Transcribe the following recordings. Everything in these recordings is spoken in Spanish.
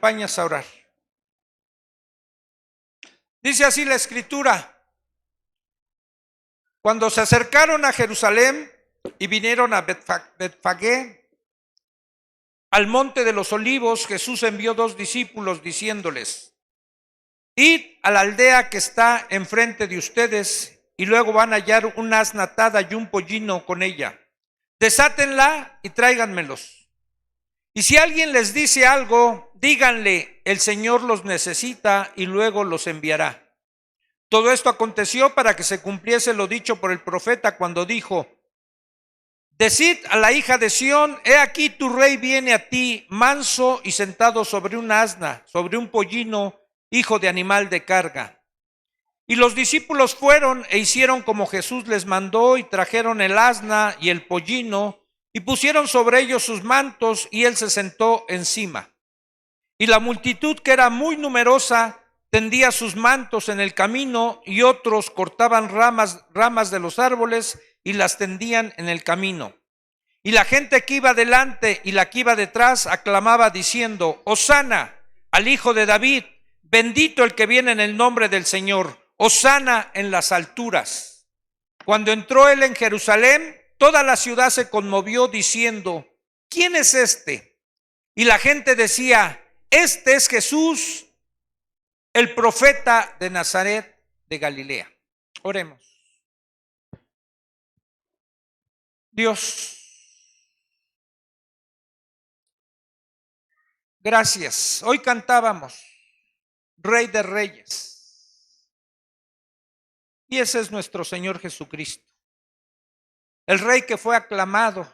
acompañas a orar? Dice así la Escritura: cuando se acercaron a Jerusalén y vinieron a Betfagé, al monte de los olivos, Jesús envió 2 discípulos diciéndoles: id a la aldea que está enfrente de ustedes, y luego van a hallar una asna atada y un pollino con ella. Desátenla y tráiganmelos. Y si alguien les dice algo, díganle: el Señor los necesita y luego los enviará. Todo esto aconteció para que se cumpliese lo dicho por el profeta cuando dijo: decid a la hija de Sión, he aquí tu rey viene a ti, manso y sentado sobre una asna, sobre un pollino, hijo de animal de carga. Y los discípulos fueron e hicieron como Jesús les mandó, y trajeron el asna y el pollino, y pusieron sobre ellos sus mantos, y él se sentó encima. Y la multitud, que era muy numerosa, tendía sus mantos en el camino, y otros cortaban ramas de los árboles y las tendían en el camino. Y la gente que iba delante y la que iba detrás aclamaba diciendo: Hosana al Hijo de David, bendito el que viene en el nombre del Señor, Hosana en las alturas. Cuando entró él en Jerusalén, toda la ciudad se conmovió diciendo: ¿quién es este? Y la gente decía: este es Jesús, el profeta de Nazaret de Galilea. Oremos. Dios, gracias. Hoy cantábamos Rey de Reyes, y ese es nuestro Señor Jesucristo, el Rey que fue aclamado,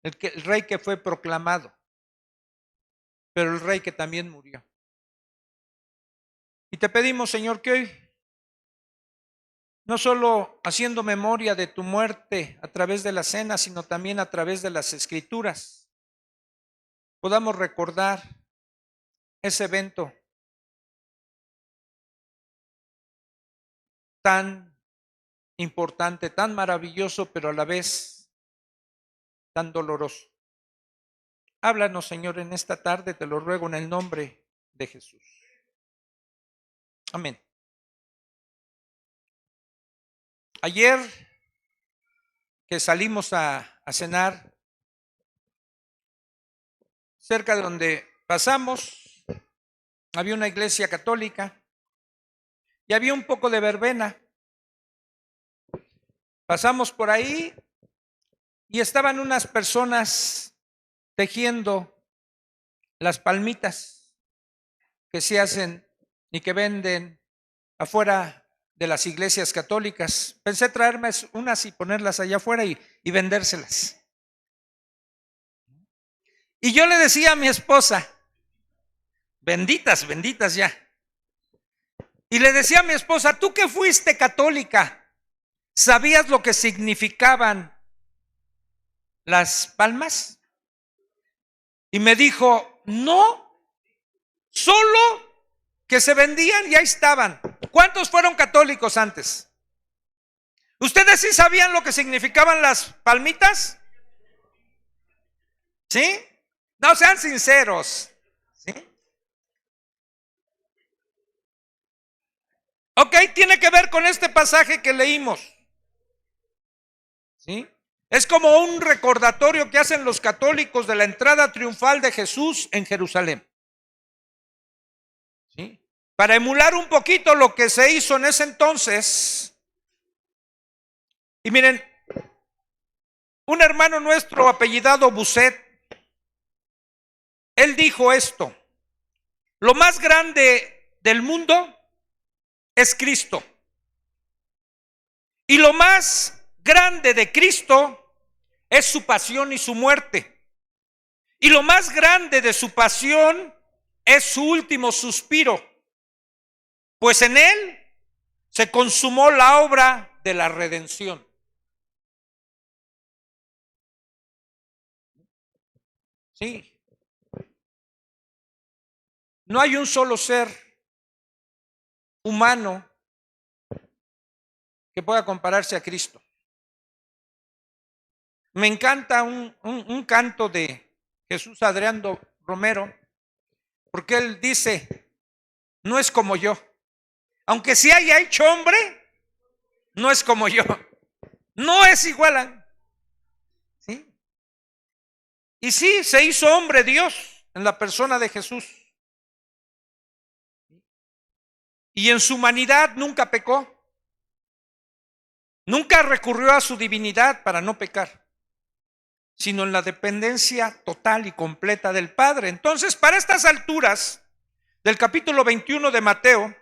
el Rey que fue proclamado, pero el Rey que también murió. Y te pedimos, Señor, que hoy, no solo haciendo memoria de tu muerte a través de la cena, sino también a través de las Escrituras, podamos recordar ese evento tan importante, tan maravilloso, pero a la vez tan doloroso. Háblanos, Señor, en esta tarde, te lo ruego en el nombre de Jesús. Amén. Ayer que salimos a cenar, cerca de donde pasamos, había una iglesia católica y había un poco de verbena. Pasamos por ahí y estaban unas personas tejiendo las palmitas que se hacen y que venden afuera de las iglesias católicas. Pensé traerme unas y ponerlas allá afuera y vendérselas. Y yo le decía a mi esposa: benditas, benditas ya. Y le decía a mi esposa: tú que fuiste católica, ¿sabías lo que significaban las palmas? Y me dijo: no, solo que se vendían y ahí estaban. ¿Cuántos fueron católicos antes? ¿Ustedes sí sabían lo que significaban las palmitas? ¿Sí? No, sean sinceros. ¿Sí? Ok, tiene que ver con este pasaje que leímos. ¿Sí? Es como un recordatorio que hacen los católicos de la entrada triunfal de Jesús en Jerusalén. ¿Sí? Para emular un poquito lo que se hizo en ese entonces. Y miren, un hermano nuestro apellidado Buset, él dijo esto: lo más grande del mundo es Cristo. Y lo más grande de Cristo es su pasión y su muerte. Y lo más grande de su pasión es su último suspiro, pues en él se consumó la obra de la redención. Sí. No hay un solo ser humano que pueda compararse a Cristo. Me encanta un canto de Jesús Adrián Romero porque él dice, no es como yo. Aunque se haya hecho hombre, no es como yo. No es igual a... ¿Sí? Y sí, se hizo hombre Dios en la persona de Jesús. Y en su humanidad nunca pecó. Nunca recurrió a su divinidad para no pecar, sino en la dependencia total y completa del Padre. Entonces, para estas alturas del capítulo 21 de Mateo,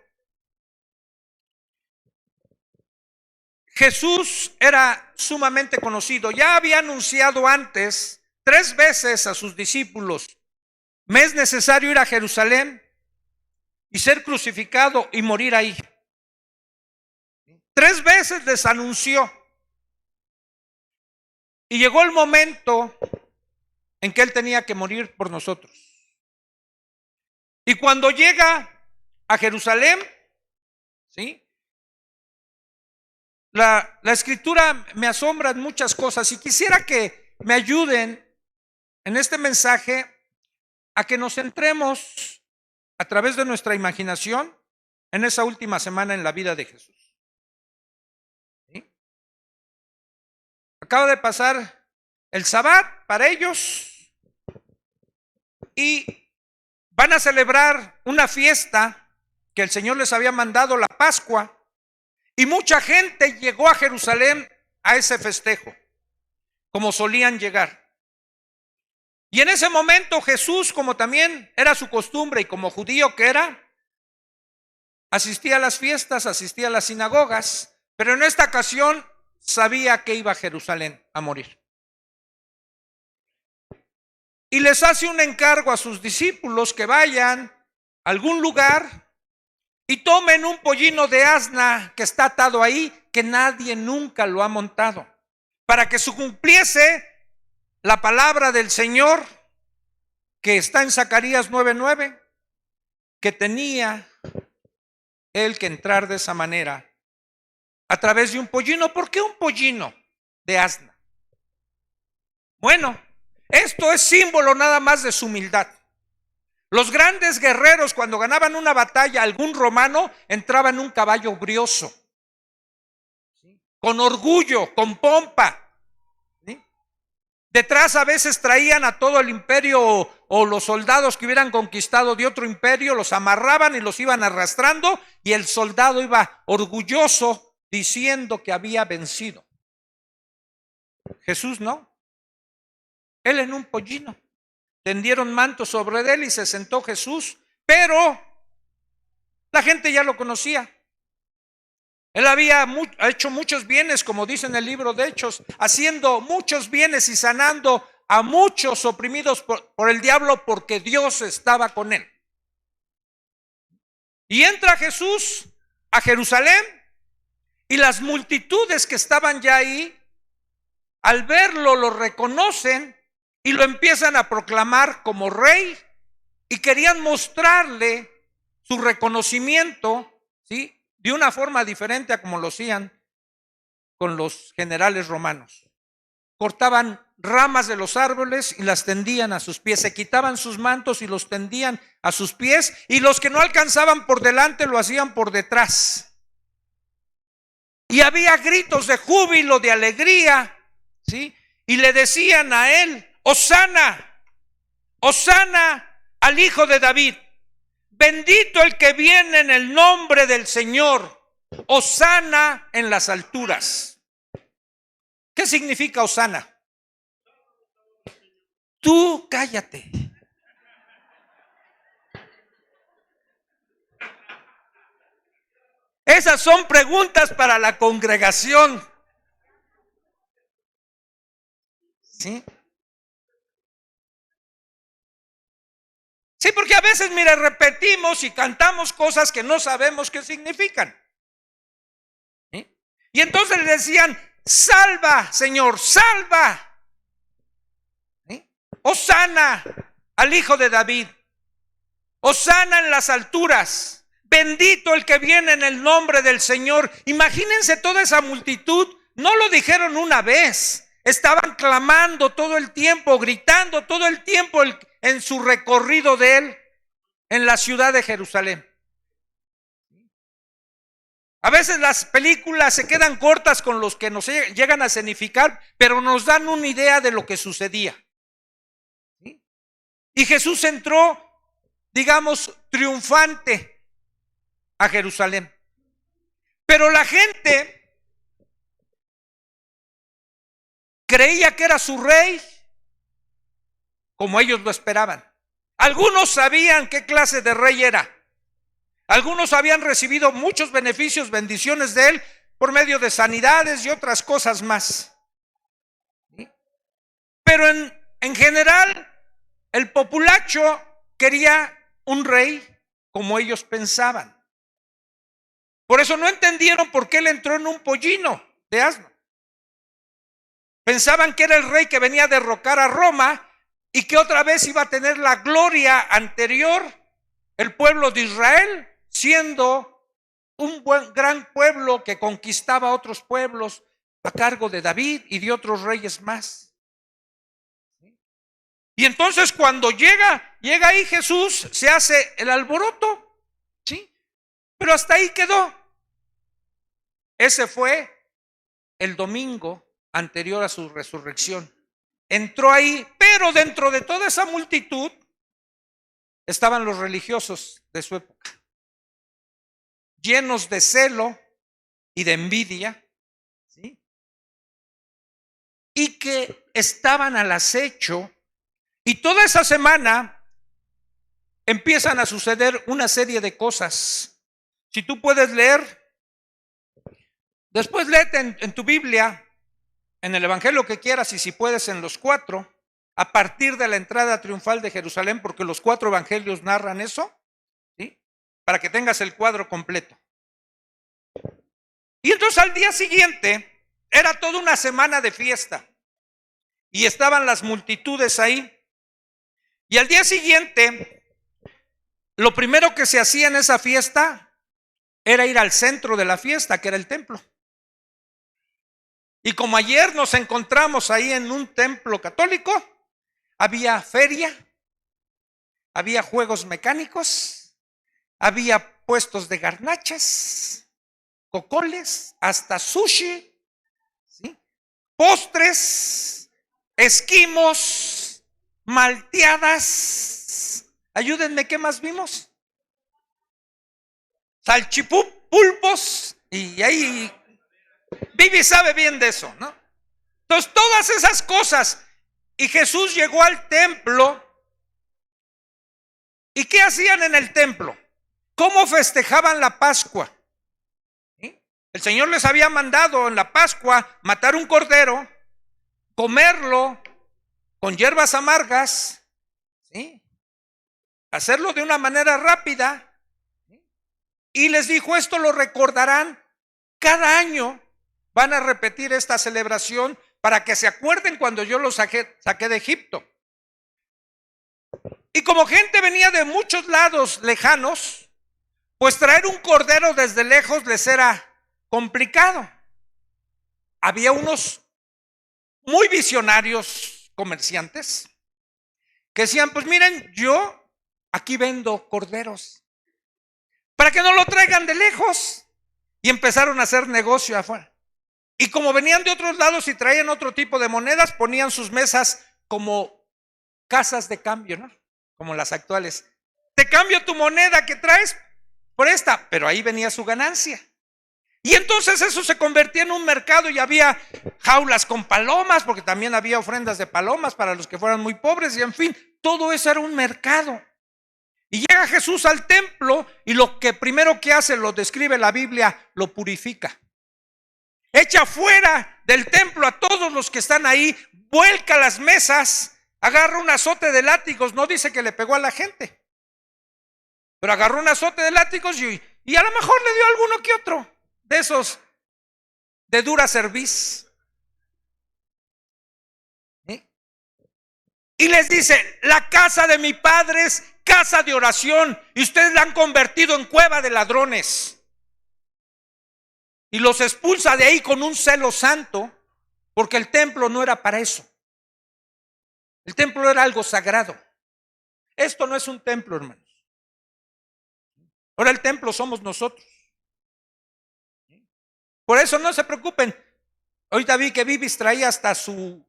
Jesús era sumamente conocido. Ya había anunciado antes 3 veces a sus discípulos: me es necesario ir a Jerusalén y ser crucificado y morir ahí. 3 veces les anunció. Y llegó el momento en que él tenía que morir por nosotros. Y cuando llega a Jerusalén, ¿sí?, la escritura me asombra en muchas cosas, y quisiera que me ayuden en este mensaje a que nos centremos a través de nuestra imaginación en esa última semana en la vida de Jesús. ¿Sí? Acaba de pasar el Sabbat para ellos y van a celebrar una fiesta que el Señor les había mandado, la Pascua, y mucha gente llegó a Jerusalén a ese festejo, como solían llegar. Y en ese momento Jesús, como también era su costumbre y como judío que era, asistía a las fiestas, asistía a las sinagogas, pero en esta ocasión sabía que iba a Jerusalén a morir. Y les hace un encargo a sus discípulos que vayan a algún lugar y tomen un pollino de asna que está atado ahí, que nadie nunca lo ha montado, para que se cumpliese la palabra del Señor que está en Zacarías 9:9, que tenía él que entrar de esa manera a través de un pollino. ¿Por qué un pollino de asna? Bueno, esto es símbolo nada más de su humildad. Los grandes guerreros, cuando ganaban una batalla, algún romano entraba en un caballo brioso, con orgullo, con pompa. ¿Sí? Detrás a veces traían a todo el imperio o los soldados que hubieran conquistado de otro imperio, los amarraban y los iban arrastrando, y el soldado iba orgulloso diciendo que había vencido. Jesús no. Él en un pollino. Tendieron mantos sobre él y se sentó Jesús, pero la gente ya lo conocía. Él había hecho muchos bienes, como dice en el libro de Hechos, haciendo muchos bienes y sanando a muchos oprimidos por el diablo, porque Dios estaba con él. Y entra Jesús a Jerusalén, y las multitudes que estaban ya ahí, al verlo, lo reconocen y lo empiezan a proclamar como rey, y querían mostrarle su reconocimiento, ¿sí?, de una forma diferente a como lo hacían con los generales romanos. Cortaban ramas de los árboles y las tendían a sus pies, se quitaban sus mantos y los tendían a sus pies, y los que no alcanzaban por delante lo hacían por detrás. Y había gritos de júbilo, de alegría, ¿sí?, y le decían a él: Hosana, Hosana al Hijo de David. Bendito el que viene en el nombre del Señor. Hosana en las alturas. ¿Qué significa Hosana? Tú cállate. Esas son preguntas para la congregación. ¿Sí? Sí, porque a veces, mire, repetimos y cantamos cosas que no sabemos qué significan. ¿Sí? Y entonces le decían: salva, Señor, salva. ¿Sí? Hosana al Hijo de David. Hosana en las alturas. Bendito el que viene en el nombre del Señor. Imagínense toda esa multitud. No lo dijeron una vez. Estaban clamando todo el tiempo, gritando todo el tiempo en su recorrido de él. en la ciudad de Jerusalén. A veces las películas se quedan cortas con los que nos llegan a escenificar, pero nos dan una idea de lo que sucedía. ¿Sí? Y Jesús entró, digamos, triunfante a Jerusalén. Pero la gente creía que era su rey, como ellos lo esperaban. Algunos sabían qué clase de rey era. Algunos habían recibido muchos beneficios, bendiciones de él por medio de sanidades y otras cosas más. Pero en general, el populacho quería un rey como ellos pensaban. Por eso no entendieron por qué él entró en un pollino de asno. Pensaban que era el rey que venía a derrocar a Roma y que otra vez iba a tener la gloria anterior, el pueblo de Israel, siendo un gran pueblo que conquistaba a otros pueblos a cargo de David y de otros reyes más. Y entonces cuando llega ahí Jesús, se hace el alboroto, ¿sí? Pero hasta ahí quedó. Ese fue el domingo anterior a su resurrección. Entró ahí, pero dentro de toda esa multitud estaban los religiosos de su época, llenos de celo y de envidia, ¿sí? Y que estaban al acecho. Y toda esa semana empiezan a suceder una serie de cosas. Si tú puedes leer, después léete en tu Biblia, en el Evangelio que quieras, y si puedes en los 4, a partir de la entrada triunfal de Jerusalén, porque los 4 evangelios narran eso, ¿sí? Para que tengas el cuadro completo. Y entonces al día siguiente era toda una semana de fiesta y estaban las multitudes ahí. Y al día siguiente, lo primero que se hacía en esa fiesta era ir al centro de la fiesta, que era el templo. Y como ayer nos encontramos ahí en un templo católico, había feria, había juegos mecánicos, había puestos de garnachas, cocoles, hasta sushi, ¿sí? Postres, esquimos, malteadas. Ayúdenme, ¿qué más vimos? Salchipulpos. Y ahí Vivi sabe bien de eso, ¿no? Entonces todas esas cosas. Y Jesús llegó al templo. ¿Y qué hacían en el templo? ¿Cómo festejaban la Pascua? ¿Sí? El Señor les había mandado en la Pascua matar un cordero, comerlo con hierbas amargas, ¿sí? Hacerlo de una manera rápida, ¿sí? Y les dijo, esto lo recordarán cada año, van a repetir esta celebración para que se acuerden cuando yo los saqué de Egipto. Y como gente venía de muchos lados lejanos, pues traer un cordero desde lejos les era complicado. Había unos muy visionarios comerciantes que decían, pues miren, yo aquí vendo corderos, para que no lo traigan de lejos. Y empezaron a hacer negocio afuera. Y como venían de otros lados y traían otro tipo de monedas, ponían sus mesas como casas de cambio, ¿no? Como las actuales. Te cambio tu moneda que traes por esta, pero ahí venía su ganancia. Y entonces eso se convertía en un mercado y había jaulas con palomas, porque también había ofrendas de palomas para los que fueran muy pobres, y en fin, todo eso era un mercado. Y llega Jesús al templo y lo que primero que hace, lo describe la Biblia, lo purifica. Echa fuera del templo a todos los que están ahí, vuelca las mesas, agarra un azote de látigos, no dice que le pegó a la gente, pero agarró un azote de látigos y a lo mejor le dio alguno que otro de esos de dura cerviz. Y les dice, la casa de mi padre es casa de oración y ustedes la han convertido en cueva de ladrones. Y los expulsa de ahí con un celo santo, porque el templo no era para eso. El templo era algo sagrado. Esto no es un templo, hermanos. Ahora el templo somos nosotros. Por eso no se preocupen. Ahorita vi que Vivis traía hasta su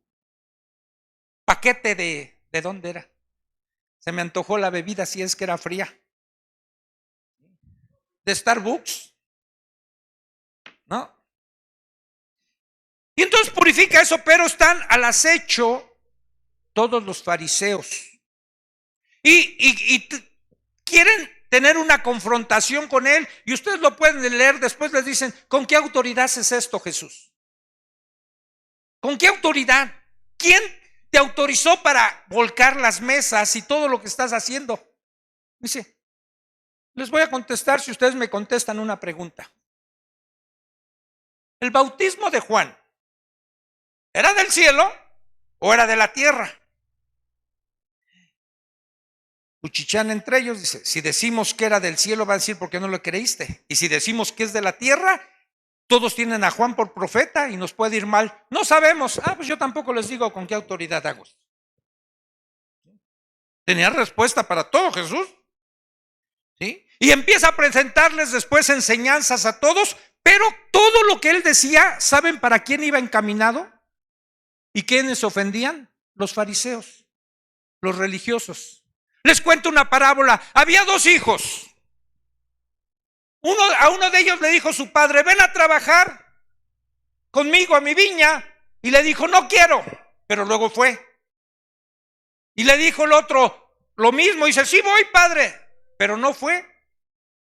paquete ¿de dónde era? Se me antojó la bebida, si es que era fría. De Starbucks, ¿no? Y entonces purifica eso, pero están al acecho todos los fariseos. Y quieren tener una confrontación con él, y ustedes lo pueden leer, después les dicen, ¿con qué autoridad haces esto, Jesús? ¿Con qué autoridad? ¿Quién te autorizó para volcar las mesas y todo lo que estás haciendo? Dice, les voy a contestar si ustedes me contestan una pregunta. ¿El bautismo de Juan era del cielo o era de la tierra? Cuchichean entre ellos, dice, si decimos que era del cielo, va a decir, ¿por qué no lo creíste? Y si decimos que es de la tierra, todos tienen a Juan por profeta y nos puede ir mal. No sabemos. Pues yo tampoco les digo con qué autoridad hago. Tenía respuesta para todo Jesús. ¿Sí? Y empieza a presentarles después enseñanzas a todos, pero todo lo que él decía, ¿saben para quién iba encaminado? ¿Y quiénes ofendían? Los fariseos, los religiosos. Les cuento una parábola. Había dos hijos. A uno de ellos le dijo su padre, ven a trabajar conmigo a mi viña. Y le dijo, no quiero, pero luego fue. Y le dijo el otro lo mismo, y dice, sí voy, padre, pero no fue.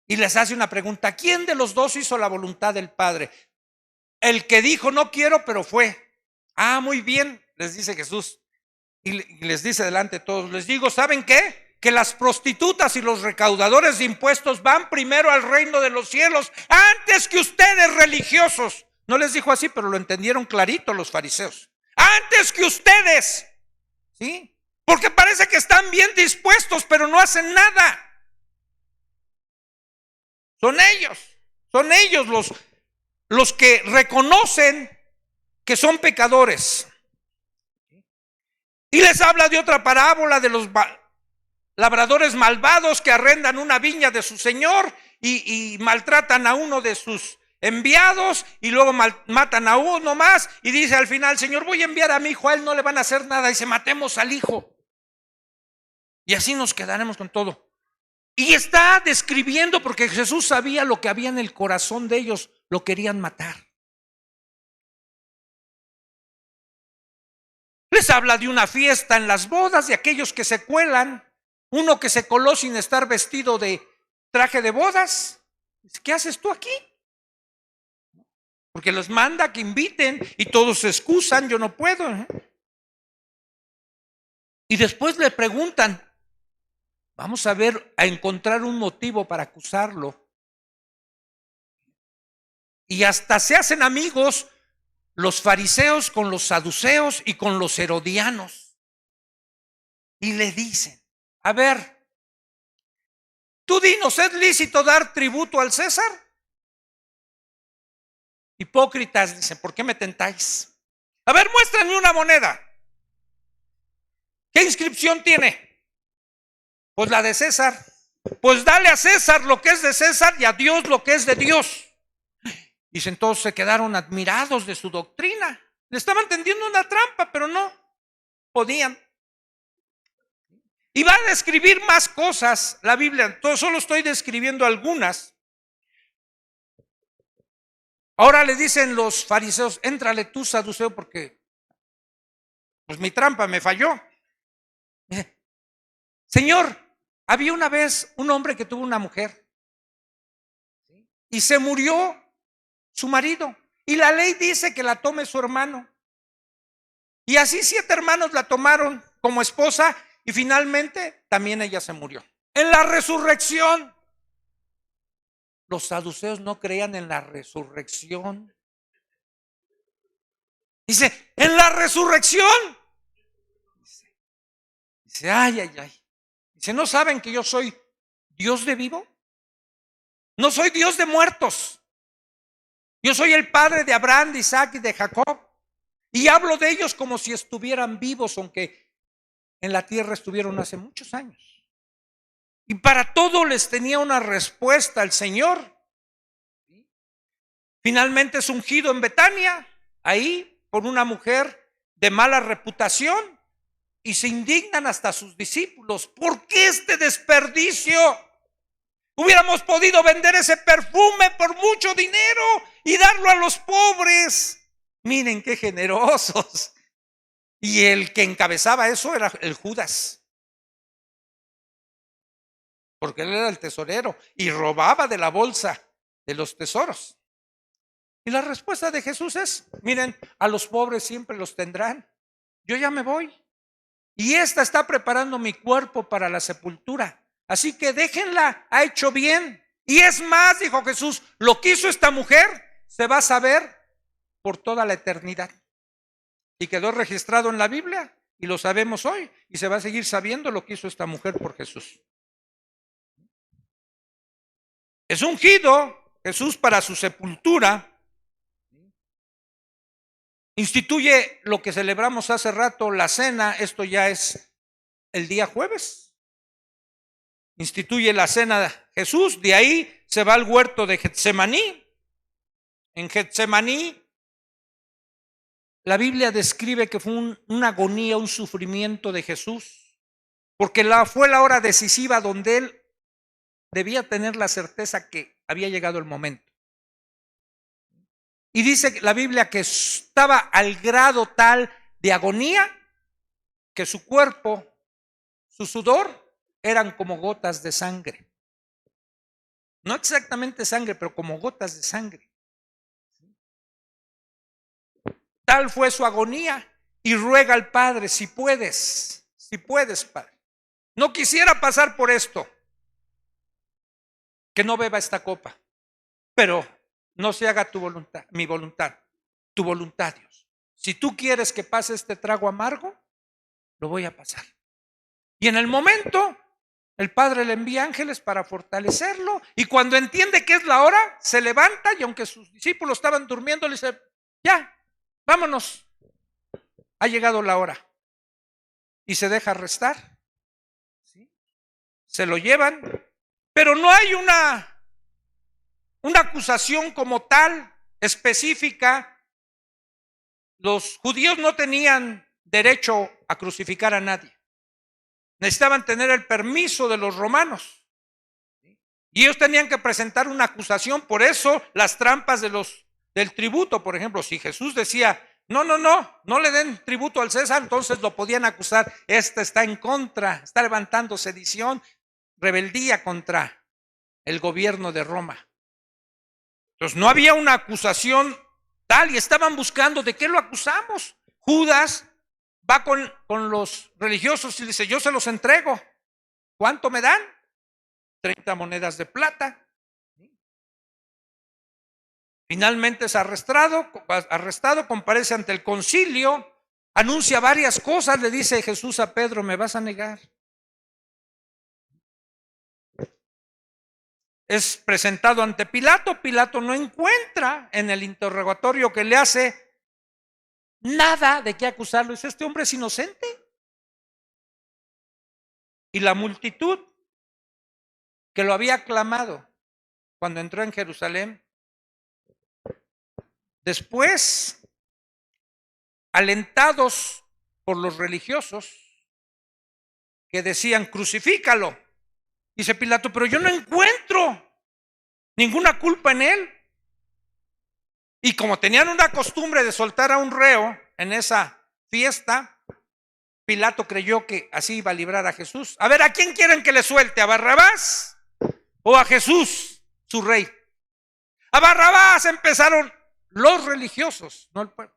Y les hace una pregunta, ¿quién de los dos hizo la voluntad del padre? El que dijo, no quiero, pero fue. Muy bien, les dice Jesús. Y les dice delante de todos, les digo, ¿saben qué? Que las prostitutas y los recaudadores de impuestos van primero al reino de los cielos antes que ustedes, religiosos. No les dijo así, pero lo entendieron clarito los fariseos. Antes que ustedes, ¿sí? Porque parece que están bien dispuestos, pero no hacen nada. Son ellos los que reconocen que son pecadores. Y les habla de otra parábola de los labradores malvados que arrendan una viña de su señor y maltratan a uno de sus enviados y luego matan a uno más y dice al final, Señor, voy a enviar a mi hijo, a él no le van a hacer nada, y dice, matemos al hijo y así nos quedaremos con todo. Y está describiendo, porque Jesús sabía lo que había en el corazón de ellos, lo querían matar. Les habla de una fiesta en las bodas, de aquellos que se cuelan. Uno que se coló sin estar vestido de traje de bodas. ¿Qué haces tú aquí? Porque les manda que inviten y todos se excusan, yo no puedo. Y después le preguntan, vamos a encontrar un motivo para acusarlo. Y hasta se hacen amigos los fariseos con los saduceos y con los herodianos. Y le dicen, a ver, tú dinos, ¿es lícito dar tributo al César? Hipócritas, dicen, ¿por qué me tentáis? A ver, muéstrenme una moneda. ¿Qué inscripción tiene? Pues la de César. Pues dale a César lo que es de César y a Dios lo que es de Dios. Dicen, todos se quedaron admirados de su doctrina. Le estaban tendiendo una trampa, pero no podían. Y va a describir más cosas la Biblia. Solo estoy describiendo algunas. Ahora le dicen los fariseos, éntrale tú, saduceo, porque pues mi trampa me falló. Señor, había una vez un hombre que tuvo una mujer y se murió su marido. Y la ley dice que la tome su hermano. Y así 7 hermanos la tomaron como esposa y finalmente también ella se murió. En la resurrección. Los saduceos no creían en la resurrección. Dice, en la resurrección. Dice, ay. Dice, ¿no saben que yo soy Dios de vivo? No soy Dios de muertos. Yo soy el padre de Abraham, de Isaac y de Jacob. Y hablo de ellos como si estuvieran vivos, aunque en la tierra estuvieron hace muchos años. Y para todo les tenía una respuesta el Señor. Finalmente es ungido en Betania, ahí por una mujer de mala reputación, y se indignan hasta sus discípulos. ¿Por qué este desperdicio? Hubiéramos podido vender ese perfume por mucho dinero y darlo a los pobres. Miren qué generosos. Y el que encabezaba eso era el Judas, porque él era el tesorero y robaba de la bolsa de los tesoros. Y la respuesta de Jesús es: miren, a los pobres siempre los tendrán. Yo ya me voy. Y esta está preparando mi cuerpo para la sepultura. Así que déjenla, ha hecho bien. Y es más, dijo Jesús, lo que hizo esta mujer se va a saber por toda la eternidad. Y quedó registrado en la Biblia y lo sabemos hoy. Y se va a seguir sabiendo lo que hizo esta mujer por Jesús. Es ungido Jesús para su sepultura. Instituye lo que celebramos hace rato, la cena. Esto ya es el día jueves. Instituye la cena Jesús. De ahí se va al huerto de Getsemaní. En Getsemaní, la Biblia describe que fue una agonía, un sufrimiento de Jesús, porque fue la hora decisiva donde él debía tener la certeza que había llegado el momento. Y dice la Biblia que estaba al grado tal de agonía que su cuerpo, su sudor, eran como gotas de sangre. No exactamente sangre, pero como gotas de sangre. Tal fue su agonía, y ruega al Padre: si puedes, Padre. No quisiera pasar por esto, que no beba esta copa, pero no se haga tu voluntad, mi voluntad, tu voluntad, Dios. Si tú quieres que pase este trago amargo, lo voy a pasar. Y en el momento, el Padre le envía ángeles para fortalecerlo, y cuando entiende que es la hora, se levanta, y aunque sus discípulos estaban durmiendo, le dice: ya, vámonos, ha llegado la hora. Y se deja arrestar. ¿Sí? Se lo llevan, pero no hay una acusación como tal, específica. Los judíos no tenían derecho a crucificar a nadie. Necesitaban tener el permiso de los romanos. Y ellos tenían que presentar una acusación. Por eso las trampas del tributo, por ejemplo, si Jesús decía: no le den tributo al César, entonces lo podían acusar. Este está en contra, está levantando sedición, rebeldía contra el gobierno de Roma. Entonces no había una acusación tal, y estaban buscando de qué lo acusamos. Judas va con los religiosos y dice: yo se los entrego. ¿Cuánto me dan? 30 monedas de plata. Finalmente es arrestado, comparece ante el concilio, anuncia varias cosas. Le dice Jesús a Pedro: me vas a negar. Es presentado ante Pilato. Pilato no encuentra en el interrogatorio que le hace nada de qué acusarlo. Dice: este hombre es inocente. Y la multitud que lo había aclamado cuando entró en Jerusalén, después, alentados por los religiosos que decían: crucifícalo. Dice Pilato: pero yo no encuentro ninguna culpa en él. Y como tenían una costumbre de soltar a un reo en esa fiesta, Pilato creyó que así iba a librar a Jesús. A ver, ¿a quién quieren que le suelte? ¿A Barrabás o a Jesús, su rey? A Barrabás empezaron los religiosos, no el pueblo.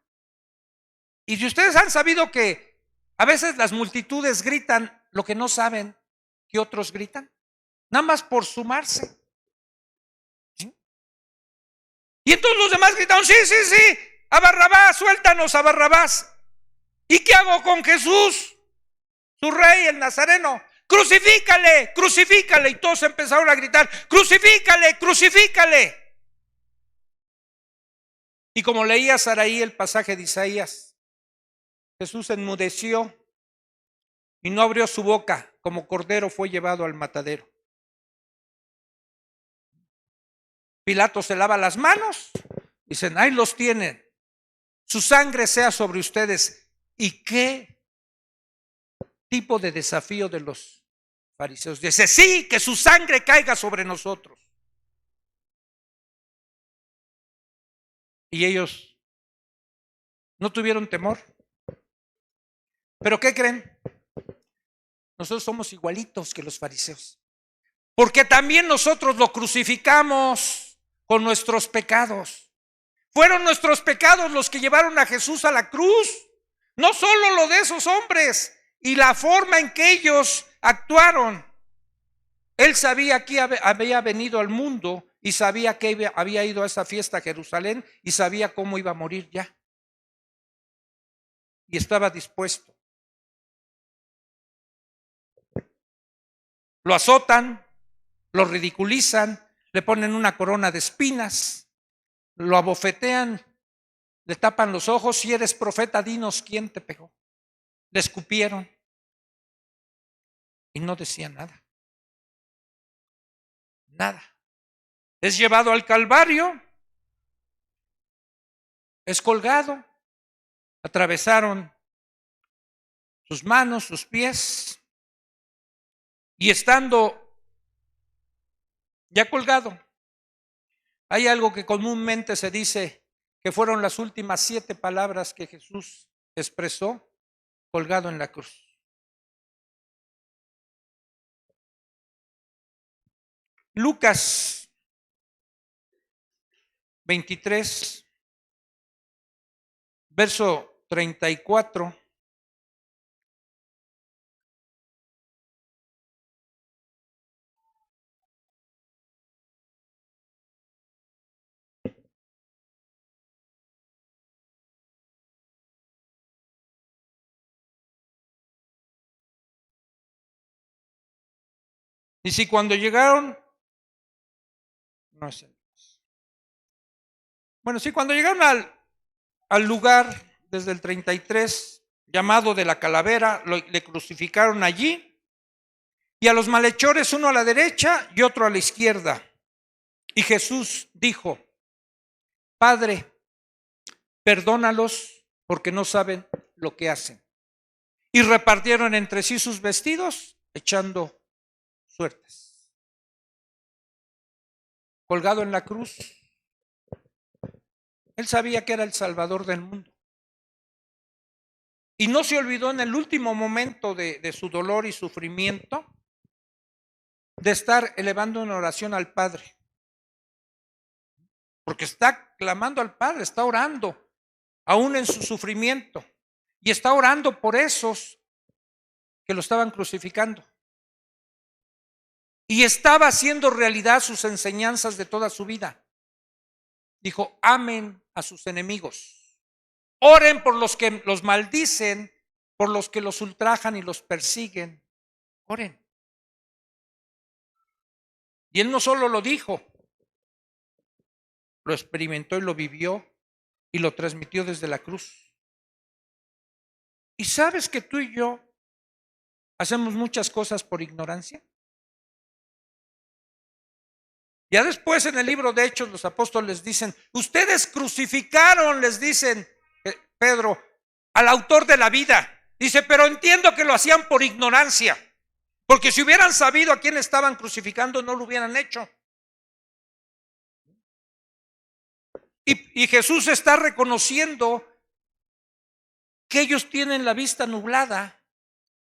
Y si ustedes han sabido que a veces las multitudes gritan lo que no saben que otros gritan, nada más por sumarse. ¿Sí? Y entonces los demás gritaron: sí, a Barrabás, suéltanos a Barrabás. ¿Y qué hago con Jesús, su rey, el nazareno? Crucifícale, crucifícale. Y todos empezaron a gritar: crucifícale, crucifícale. Y como leía Saraí el pasaje de Isaías, Jesús enmudeció y no abrió su boca, como cordero fue llevado al matadero. Pilato se lava las manos, dicen, ahí los tienen, su sangre sea sobre ustedes. ¿Y qué tipo de desafío de los fariseos? Dice, sí, que su sangre caiga sobre nosotros. Y ellos no tuvieron temor. ¿Pero qué creen? Nosotros somos igualitos que los fariseos. Porque también nosotros lo crucificamos con nuestros pecados. Fueron nuestros pecados los que llevaron a Jesús a la cruz. No solo lo de esos hombres y la forma en que ellos actuaron. Él sabía que había venido al mundo y sabía que había ido a esa fiesta a Jerusalén y sabía cómo iba a morir ya. Y estaba dispuesto. Lo azotan, lo ridiculizan, le ponen una corona de espinas, lo abofetean, le tapan los ojos. Si eres profeta, dinos quién te pegó. Le escupieron y no decía nada. Nada. Es llevado al Calvario, es colgado, atravesaron sus manos, sus pies, y estando ya colgado, hay algo que comúnmente se dice que fueron las últimas 7 palabras que Jesús expresó colgado en la cruz. Lucas 23, verso 34. Y si cuando llegaron, no es el, bueno, sí, cuando llegaron al lugar desde el 33, llamado de la calavera, le crucificaron allí, y a los malhechores, uno a la derecha y otro a la izquierda. Y Jesús dijo, Padre, perdónalos porque no saben lo que hacen. Y repartieron entre sí sus vestidos, echando suertes. Colgado en la cruz, él sabía que era el Salvador del mundo. Y no se olvidó en el último momento de su dolor y sufrimiento de estar elevando una oración al Padre. Porque está clamando al Padre, está orando, aún en su sufrimiento. Y está orando por esos que lo estaban crucificando. Y estaba haciendo realidad sus enseñanzas de toda su vida. Dijo, amen a sus enemigos. Oren por los que los maldicen, por los que los ultrajan y los persiguen. Oren. Y él no solo lo dijo, lo experimentó y lo vivió y lo transmitió desde la cruz. ¿Y sabes que tú y yo hacemos muchas cosas por ignorancia? Ya después en el libro de Hechos los apóstoles dicen, ustedes crucificaron, les dicen Pedro, al autor de la vida. Dice, pero entiendo que lo hacían por ignorancia, porque si hubieran sabido a quién estaban crucificando no lo hubieran hecho. Y Jesús está reconociendo que ellos tienen la vista nublada,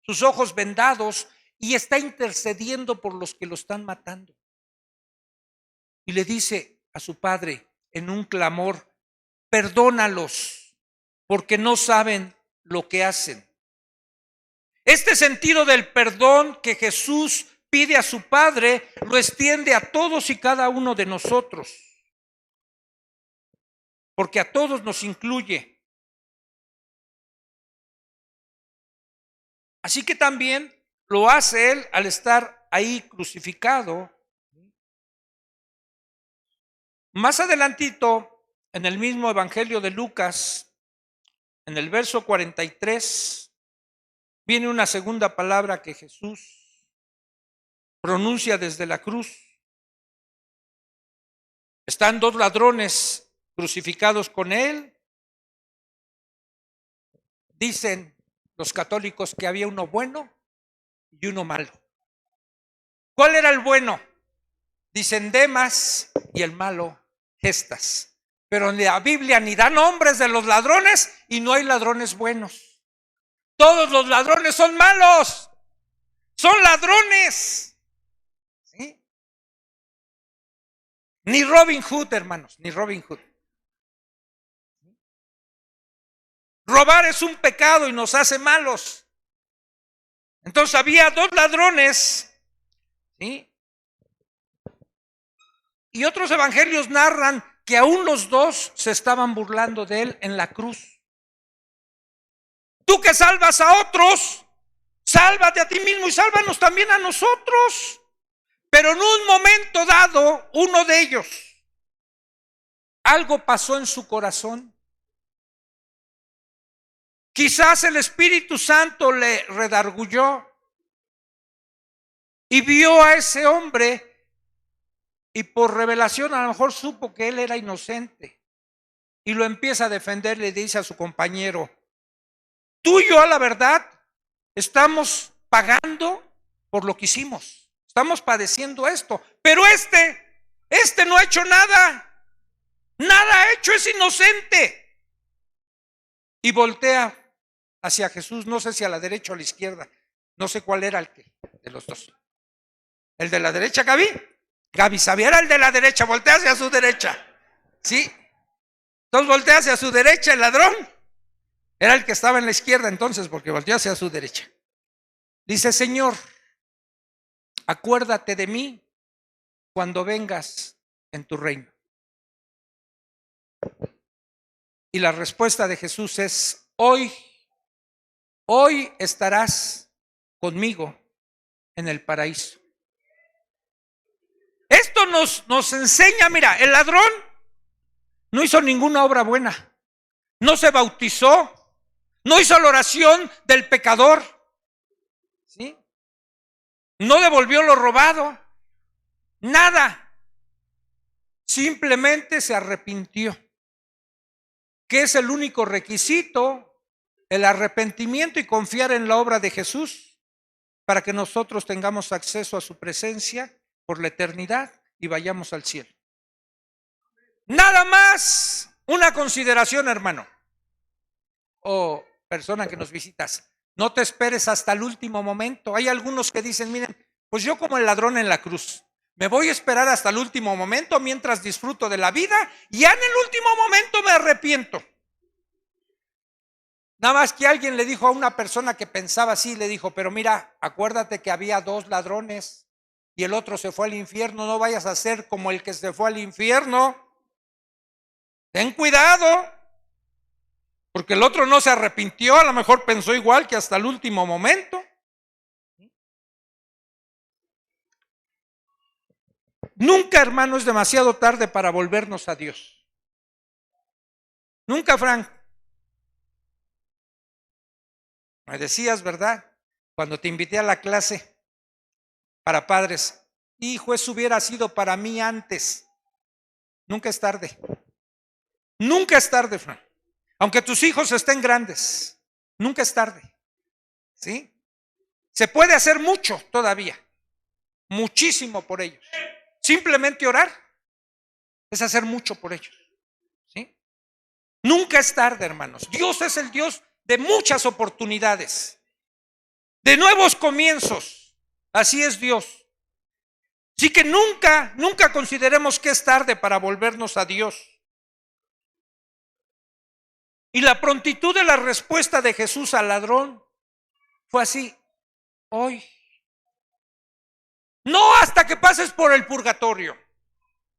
sus ojos vendados, y está intercediendo por los que lo están matando. Y le dice a su padre en un clamor, perdónalos, porque no saben lo que hacen. Este sentido del perdón que Jesús pide a su Padre lo extiende a todos y cada uno de nosotros, porque a todos nos incluye. Así que también lo hace Él al estar ahí crucificado. Más adelantito, en el mismo Evangelio de Lucas, en el verso 43, viene una segunda palabra que Jesús pronuncia desde la cruz. Están dos ladrones crucificados con él. Dicen los católicos que había uno bueno y uno malo. ¿Cuál era el bueno? Dicen Demas, y el malo, Gestas. Pero en la Biblia ni da nombres de los ladrones y no hay ladrones buenos. Todos los ladrones son malos. Son ladrones. ¿Sí? Ni Robin Hood, hermanos, ni Robin Hood. Robar es un pecado y nos hace malos. Entonces había dos ladrones, ¿sí? Y otros evangelios narran que aún los dos se estaban burlando de él en la cruz. Tú que salvas a otros, sálvate a ti mismo y sálvanos también a nosotros. Pero en un momento dado, uno de ellos, algo pasó en su corazón. Quizás el Espíritu Santo le redarguyó y vio a ese hombre y por revelación a lo mejor supo que él era inocente y lo empieza a defender. Le dice a su compañero: tú y yo, a la verdad, estamos pagando por lo que hicimos, estamos padeciendo esto, pero este no ha hecho nada, nada ha hecho, es inocente. Y voltea hacia Jesús, no sé si a la derecha o a la izquierda, no sé cuál era el que de los dos. ¿El de la derecha, Gaby? Gaby sabía, era el de la derecha, voltea hacia su derecha. ¿Sí? Entonces voltea hacia su derecha el ladrón. Era el que estaba en la izquierda entonces, porque volteó hacia su derecha. Dice: Señor, acuérdate de mí cuando vengas en tu reino. Y la respuesta de Jesús es: hoy estarás conmigo en el paraíso. Esto nos enseña, mira, el ladrón no hizo ninguna obra buena, no se bautizó, no hizo la oración del pecador, ¿sí? No devolvió lo robado, nada. Simplemente se arrepintió, que es el único requisito, el arrepentimiento y confiar en la obra de Jesús para que nosotros tengamos acceso a su presencia por la eternidad y vayamos al cielo. Nada más. Una consideración, hermano o persona que nos visitas: no te esperes hasta el último momento. Hay algunos que dicen: miren, pues yo como el ladrón en la cruz, me voy a esperar hasta el último momento mientras disfruto de la vida y ya en el último momento me arrepiento. Nada más que alguien le dijo a una persona que pensaba así, le dijo: pero mira, acuérdate que había dos ladrones y el otro se fue al infierno, no vayas a ser como el que se fue al infierno. Ten cuidado, porque el otro no se arrepintió, a lo mejor pensó igual que hasta el último momento. Nunca, hermano, es demasiado tarde para volvernos a Dios. Nunca, Frank. Me decías, ¿verdad? Cuando te invité a la clase para padres: hijo, eso hubiera sido para mí antes. Nunca es tarde. Nunca es tarde, Frank. Aunque tus hijos estén grandes, nunca es tarde. ¿Sí? Se puede hacer mucho todavía. Muchísimo por ellos. Simplemente orar es hacer mucho por ellos. ¿Sí? Nunca es tarde, hermanos. Dios es el Dios de muchas oportunidades, de nuevos comienzos. Así es Dios. Así que nunca consideremos que es tarde para volvernos a Dios. Y la prontitud de la respuesta de Jesús al ladrón fue así: hoy. No hasta que pases por el purgatorio,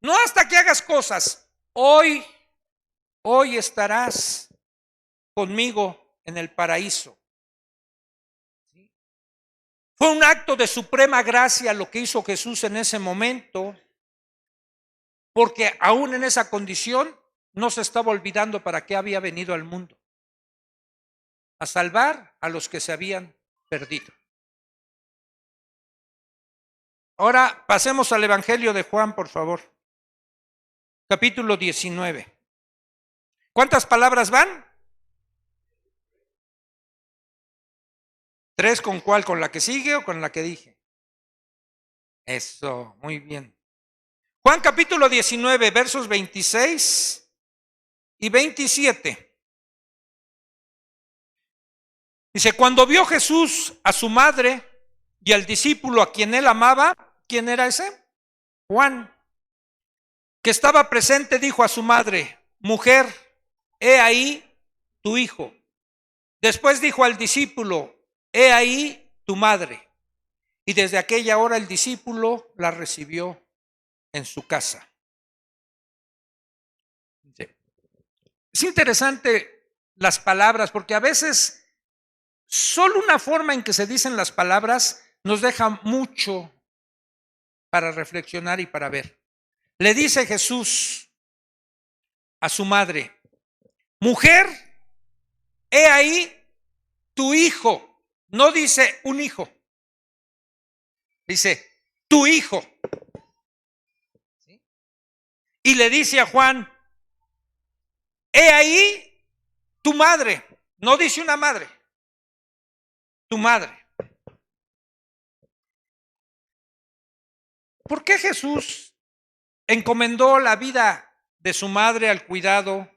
no hasta que hagas cosas. Hoy estarás conmigo en el paraíso. Fue un acto de suprema gracia lo que hizo Jesús en ese momento, porque aún en esa condición no se estaba olvidando para qué había venido al mundo: a salvar a los que se habían perdido. Ahora pasemos al Evangelio de Juan, por favor. capítulo 19. ¿Cuántas palabras van? 3, ¿con cuál? ¿Con la que sigue o con la que dije? Eso, muy bien. Juan capítulo 19, versos 26 y 27. Dice, cuando vio Jesús a su madre y al discípulo a quien él amaba, ¿quién era ese? Juan, que estaba presente, dijo a su madre, mujer, he ahí tu hijo. Después dijo al discípulo, he ahí tu madre. Y desde aquella hora el discípulo la recibió en su casa. Es interesante las palabras, porque a veces solo una forma en que se dicen las palabras nos deja mucho para reflexionar y para ver. Le dice Jesús a su madre, mujer, he ahí tu hijo. No dice un hijo, dice tu hijo. ¿Sí? Y le dice a Juan, he ahí tu madre. No dice una madre, tu madre. ¿Por qué Jesús encomendó la vida de su madre al cuidado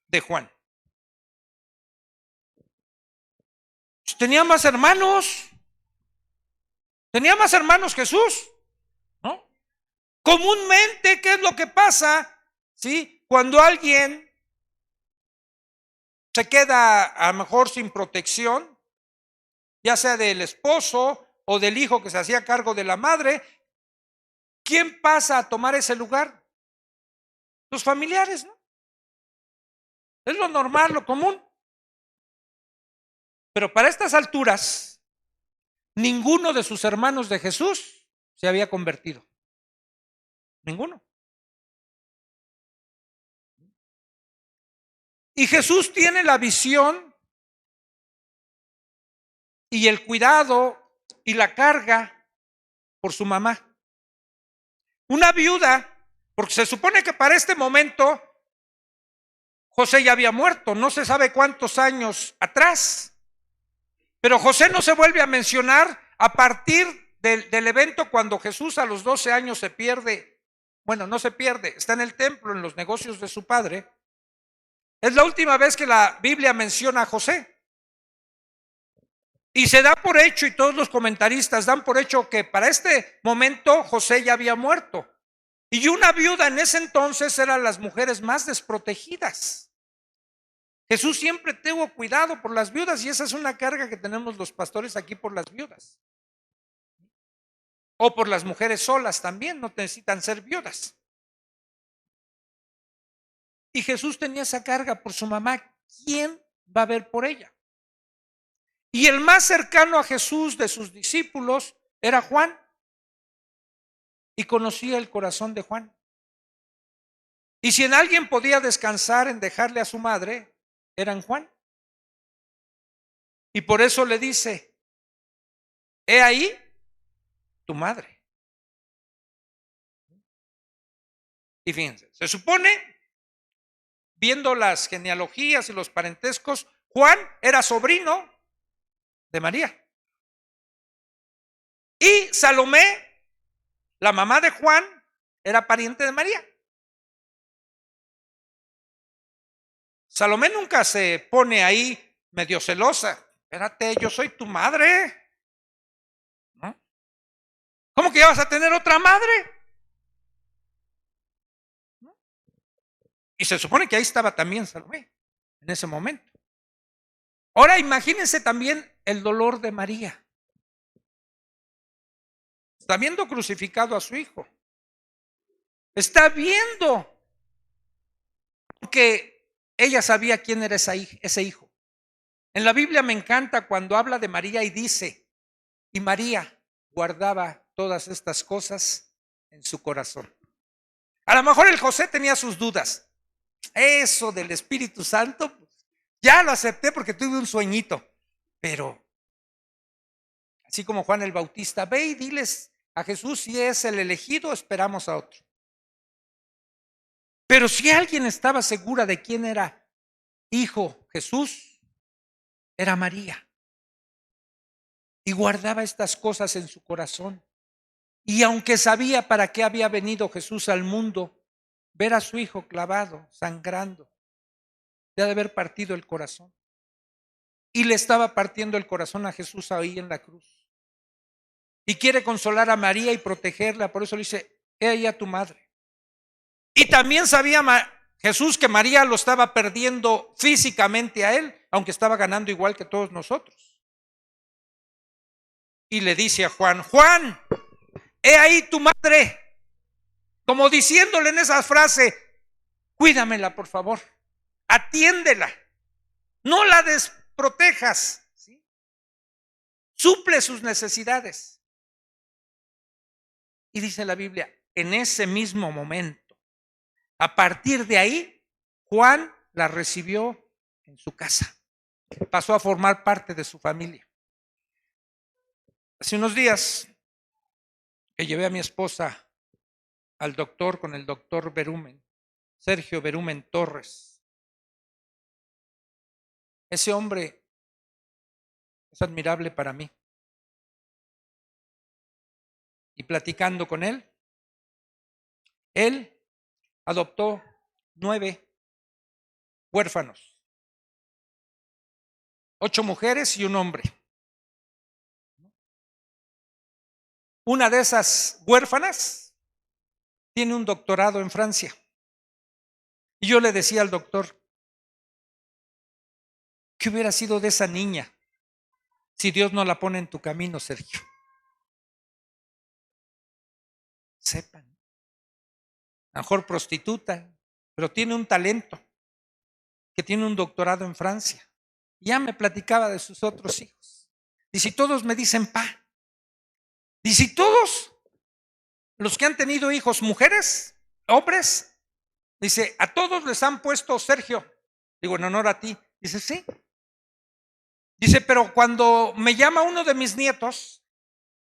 de Juan? Pues tenía más hermanos. Tenía más hermanos Jesús, ¿no? Comúnmente, ¿qué es lo que pasa? ¿Sí? Cuando alguien se queda a lo mejor sin protección, ya sea del esposo o del hijo que se hacía cargo de la madre, ¿quién pasa a tomar ese lugar? Los familiares, ¿no? Es lo normal, lo común. Pero para estas alturas, ninguno de sus hermanos de Jesús se había convertido. Ninguno. Y Jesús tiene la visión y el cuidado y la carga por su mamá. Una viuda, porque se supone que para este momento José ya había muerto, no se sabe cuántos años atrás. Pero José no se vuelve a mencionar a partir del evento cuando Jesús a los 12 años se pierde. Bueno, no se pierde, está en el templo, en los negocios de su padre. Es la última vez que la Biblia menciona a José. Y se da por hecho, y todos los comentaristas dan por hecho que para este momento José ya había muerto. Y una viuda en ese entonces eran las mujeres más desprotegidas. Jesús siempre tuvo cuidado por las viudas y esa es una carga que tenemos los pastores aquí por las viudas. O por las mujeres solas también, no necesitan ser viudas. Y Jesús tenía esa carga por su mamá. ¿Quién va a ver por ella? Y el más cercano a Jesús de sus discípulos era Juan. Y conocía el corazón de Juan. Y si en alguien podía descansar en dejarle a su madre, era en Juan. Y por eso le dice, he ahí tu madre. Y fíjense, se supone, viendo las genealogías y los parentescos, Juan era sobrino de María. Y Salomé, la mamá de Juan, era pariente de María. Salomé nunca se pone ahí medio celosa. Espérate, yo soy tu madre. ¿No? ¿Cómo que ya vas a tener otra madre? ¿No? Y se supone que ahí estaba también Salomé en ese momento. Ahora imagínense también el dolor de María. Está viendo crucificado a su hijo. Está viendo que ella sabía quién era ese hijo. En la Biblia me encanta cuando habla de María y dice, y María guardaba todas estas cosas en su corazón. A lo mejor el José tenía sus dudas. Eso del Espíritu Santo, ya lo acepté porque tuve un sueñito. Pero, así como Juan el Bautista, ve y diles a Jesús si es el elegido, esperamos a otro. Pero si alguien estaba segura de quién era hijo Jesús, era María. Y guardaba estas cosas en su corazón. Y aunque sabía para qué había venido Jesús al mundo, ver a su hijo clavado, sangrando, le ha de haber partido el corazón. Y le estaba partiendo el corazón a Jesús ahí en la cruz. Y quiere consolar a María y protegerla, por eso le dice, he ahí a tu madre. Y también sabía Jesús que María lo estaba perdiendo físicamente a él, aunque estaba ganando igual que todos nosotros. Y le dice a Juan, Juan, he ahí tu madre, como diciéndole en esa frase, cuídamela por favor, atiéndela, no la desprotejas, ¿sí? Suple sus necesidades. Y dice la Biblia, en ese mismo momento, a partir de ahí, Juan la recibió en su casa, pasó a formar parte de su familia. Hace unos días que llevé a mi esposa al doctor con el doctor Berumen, Sergio Berumen Torres. Ese hombre es admirable para mí. Y platicando con él adoptó 9 huérfanos, 8 mujeres y un hombre. Una de esas huérfanas tiene un doctorado en Francia. Y yo le decía al doctor, ¿qué hubiera sido de esa niña si Dios no la pone en tu camino, Sergio? Sepan, a lo mejor prostituta, pero tiene un talento, que tiene un doctorado en Francia. Ya me platicaba de sus otros hijos. Y si todos me dicen pa, y si todos los que han tenido hijos, mujeres, hombres, dice, a todos les han puesto Sergio. Digo, en honor a ti. Dice, sí. Dice, pero cuando me llama uno de mis nietos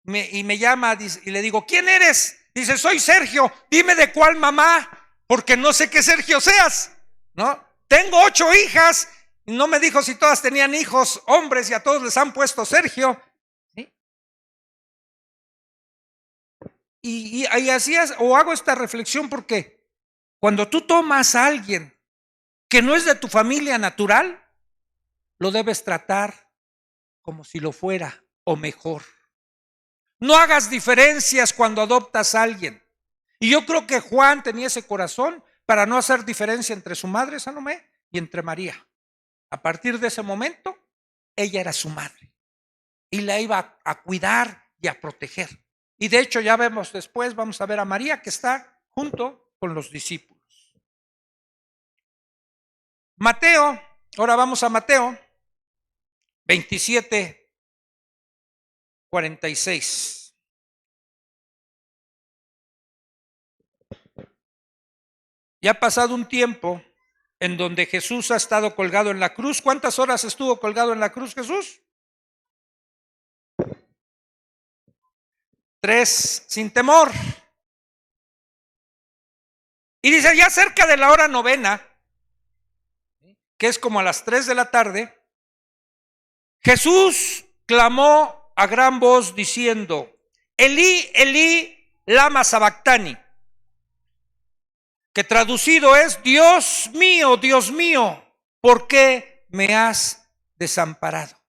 y me llama y le digo, ¿quién eres? Dice, soy Sergio, dime de cuál mamá, porque no sé qué Sergio seas, ¿no? Tengo 8 hijas, y no me dijo si todas tenían hijos hombres y a todos les han puesto Sergio. ¿Sí? Y así es, o hago esta reflexión porque cuando tú tomas a alguien que no es de tu familia natural, lo debes tratar como si lo fuera o mejor. No hagas diferencias cuando adoptas a alguien. Y yo creo que Juan tenía ese corazón para no hacer diferencia entre su madre Salomé y entre María. A partir de ese momento, ella era su madre y la iba a cuidar y a proteger. Y de hecho ya vemos después, vamos a ver a María que está junto con los discípulos. Mateo, ahora vamos a Mateo 27:46. Ya ha pasado un tiempo en donde Jesús ha estado colgado en la cruz. ¿Cuántas horas estuvo colgado en la cruz Jesús? 3, sin temor. Y dice, ya cerca de la hora novena, que es como a las 3 de la tarde, Jesús clamó a gran voz diciendo, Elí, Elí, lama sabactani, que traducido es, Dios mío, ¿por qué me has desamparado?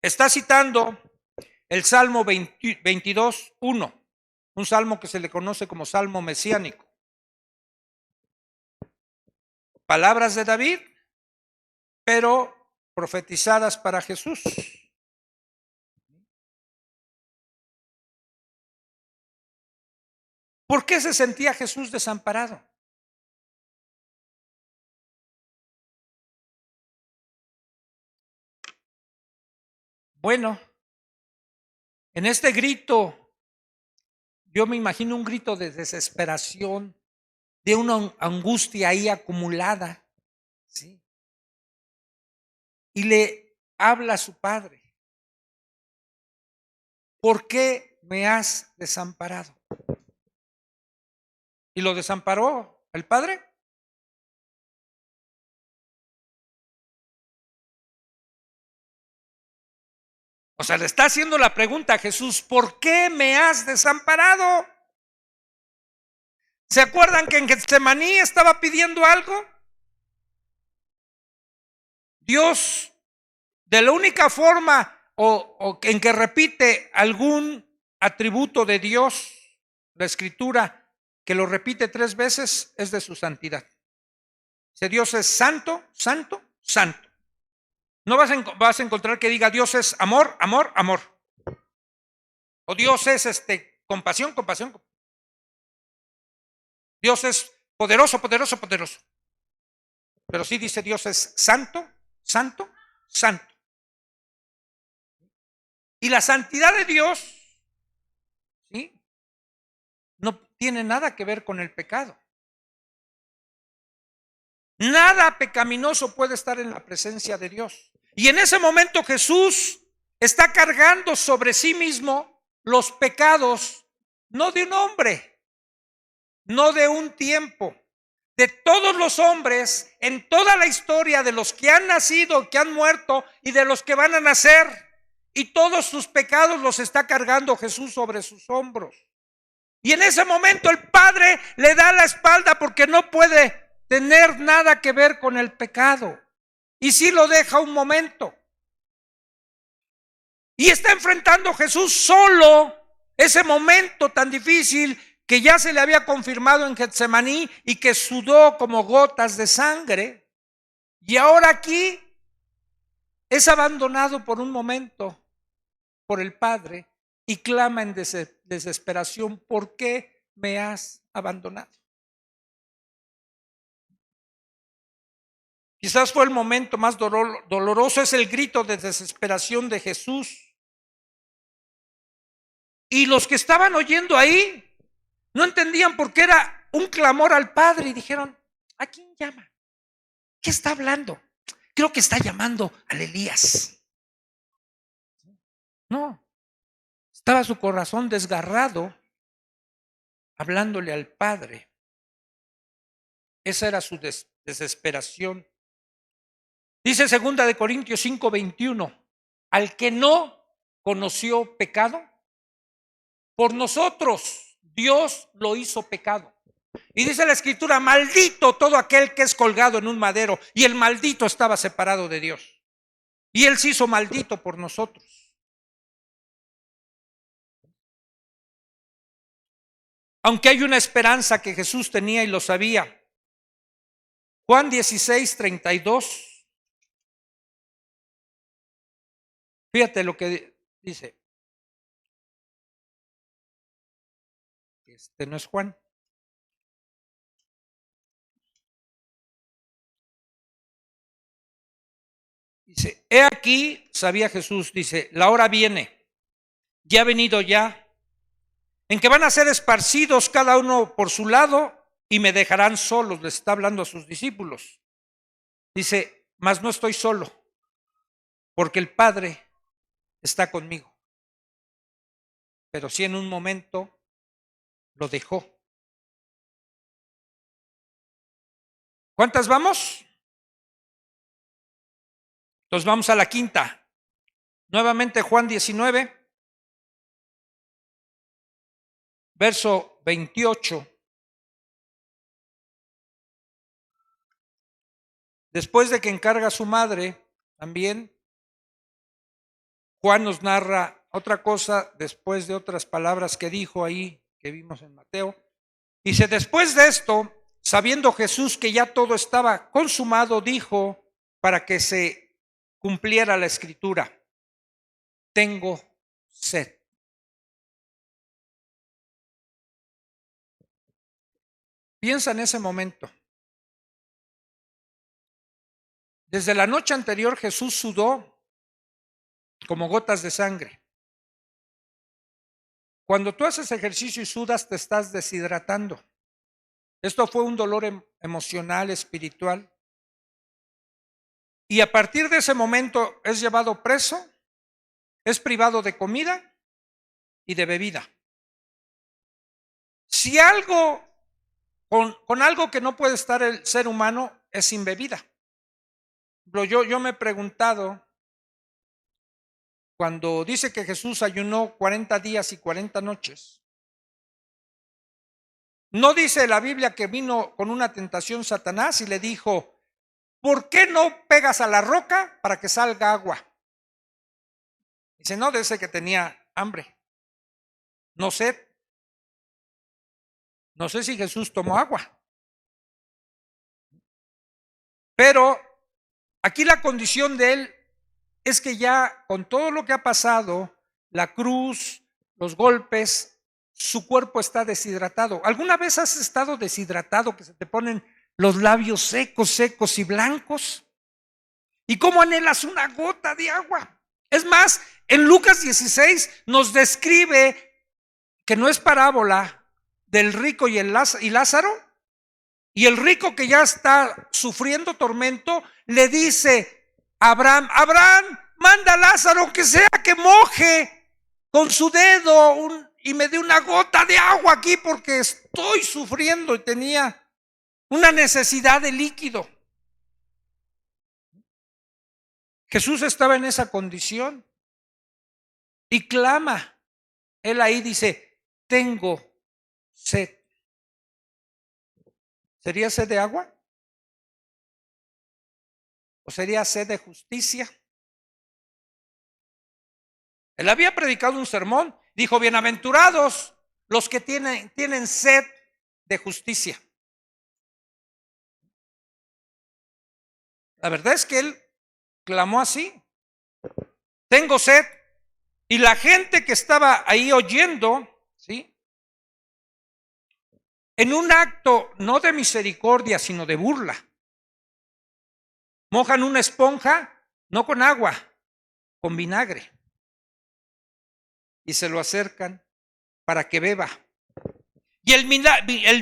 Está citando el Salmo 22:1, un salmo que se le conoce como salmo mesiánico. Palabras de David, pero profetizadas para Jesús. ¿Por qué se sentía Jesús desamparado? Bueno, en este grito, yo me imagino un grito de desesperación, de una angustia ahí acumulada, ¿sí? Y le habla a su padre, ¿por qué me has desamparado? y lo desamparó el Padre. O sea, le está haciendo la pregunta a Jesús, ¿por qué me has desamparado? ¿Se acuerdan que en Getsemaní estaba pidiendo algo? Dios, de la única forma o en que repite algún atributo de Dios, la Escritura, que lo repite 3 veces, es de su santidad. Dice, Dios es santo, santo, santo. No vas a encontrar que diga Dios es amor, amor, amor. O Dios es compasión, compasión. Dios es poderoso, poderoso, poderoso. Pero sí dice Dios es santo, santo, santo. Y la santidad de Dios, ¿sí?, no tiene nada que ver con el pecado. Nada pecaminoso puede estar en la presencia de Dios. Y en ese momento Jesús está cargando sobre sí mismo los pecados, no de un hombre, no de un tiempo, de todos los hombres en toda la historia, de los que han nacido, que han muerto y de los que van a nacer. Y todos sus pecados los está cargando Jesús sobre sus hombros. Y en ese momento el Padre le da la espalda porque no puede tener nada que ver con el pecado. Y sí lo deja un momento. Y está enfrentando Jesús solo ese momento tan difícil que ya se le había confirmado en Getsemaní y que sudó como gotas de sangre. Y ahora aquí es abandonado por un momento por el Padre y clama en desesperación, ¿por qué me has abandonado? Quizás fue el momento más doloroso, es el grito de desesperación de Jesús. Y los que estaban oyendo ahí no entendían por qué era un clamor al Padre y dijeron, ¿a quién llama? ¿Qué está hablando? Creo que está llamando al Elías. No, estaba su corazón desgarrado hablándole al Padre. Esa era su desesperación. Dice 2 Corintios 5:21, al que no conoció pecado, por nosotros Dios lo hizo pecado. Y dice la Escritura, maldito todo aquel que es colgado en un madero. Y el maldito estaba separado de Dios. Y Él se hizo maldito por nosotros. Aunque hay una esperanza que Jesús tenía y lo sabía. Juan 16:32. Fíjate lo que dice. Este no es Juan. Dice, he aquí, sabía Jesús, dice, la hora viene, ya ha venido ya, en que van a ser esparcidos cada uno por su lado y me dejarán solos. Les está hablando a sus discípulos. Dice, mas no estoy solo, porque el Padre está conmigo. Pero sí en un momento lo dejó. ¿Cuántas vamos? Entonces vamos a la quinta. Nuevamente Juan 19, verso 28. Después de que encarga a su madre, también Juan nos narra otra cosa después de otras palabras que dijo ahí, que vimos en Mateo. Dice, después de esto, sabiendo Jesús que ya todo estaba consumado, dijo, para que se cumpliera la Escritura, tengo sed. Piensa en ese momento. Desde la noche anterior Jesús sudó como gotas de sangre. Cuando tú haces ejercicio y sudas, te estás deshidratando. Esto fue un dolor emocional, espiritual. Y a partir de ese momento es llevado preso, es privado de comida y de bebida. Si algo con algo que no puede estar el ser humano es sin bebida. Pero yo me he preguntado, cuando dice que Jesús ayunó 40 días y 40 noches, ¿no dice la Biblia que vino con una tentación Satanás y le dijo, ¿por qué no pegas a la roca para que salga agua? Dice, no, dice que tenía hambre, no sed. No sé si Jesús tomó agua. Pero aquí la condición de él es que ya con todo lo que ha pasado, la cruz, los golpes, su cuerpo está deshidratado. ¿Alguna vez has estado deshidratado, que se te ponen los labios secos, secos y blancos? ¿Y cómo anhelas una gota de agua? Es más, en Lucas 16 nos describe, que no es parábola, del rico y Lázaro. Y el rico, que ya está sufriendo tormento, le dice a Abraham, Abraham, manda a Lázaro que sea que moje con su dedo y me dé una gota de agua aquí, porque estoy sufriendo y tenía una necesidad de líquido. Jesús estaba en esa condición y clama. Él ahí dice, tengo sed. ¿Sería sed de agua? ¿O sería sed de justicia? Él había predicado un sermón, dijo, bienaventurados los que tienen sed de justicia. La verdad es que él clamó así, tengo sed. Y la gente que estaba ahí oyendo, ¿sí?, en un acto no de misericordia, sino de burla, mojan una esponja, no con agua, con vinagre, y se lo acercan para que beba. Y el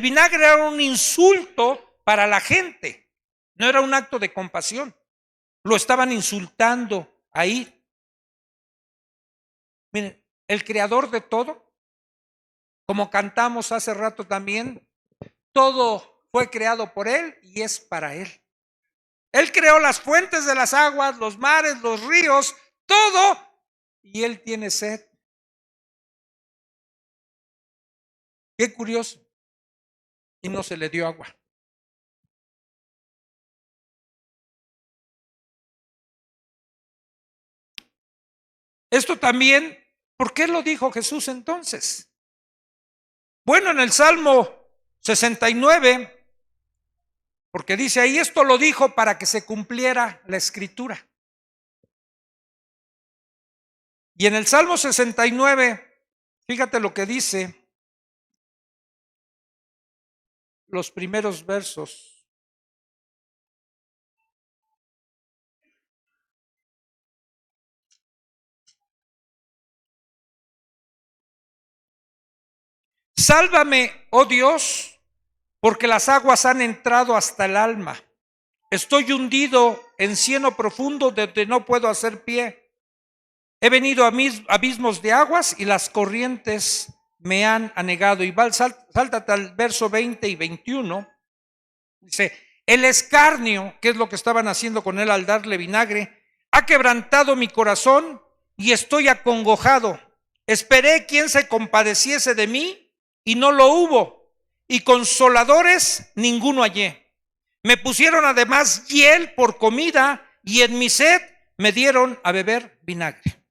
vinagre era un insulto para la gente, no era un acto de compasión. Lo estaban insultando ahí. Miren, el creador de todo, como cantamos hace rato también, todo fue creado por él y es para él. Él creó las fuentes de las aguas, los mares, los ríos, todo, y él tiene sed. Qué curioso. Y no se le dio agua. Esto también, ¿por qué lo dijo Jesús entonces? Bueno, en el Salmo 69, porque dice ahí, esto lo dijo para que se cumpliera la escritura. Y en el Salmo 69, fíjate lo que dice los primeros versos. Sálvame, oh Dios, porque las aguas han entrado hasta el alma. Estoy hundido en cieno profundo donde no puedo hacer pie. He venido a mis abismos de aguas y las corrientes me han anegado. Y sáltate al verso 20 y 21. Dice, el escarnio, que es lo que estaban haciendo con él al darle vinagre, ha quebrantado mi corazón y estoy acongojado. Esperé quien se compadeciese de mí y no lo hubo, y consoladores ninguno hallé. Me pusieron además hiel por comida y en mi sed me dieron a beber vinagre.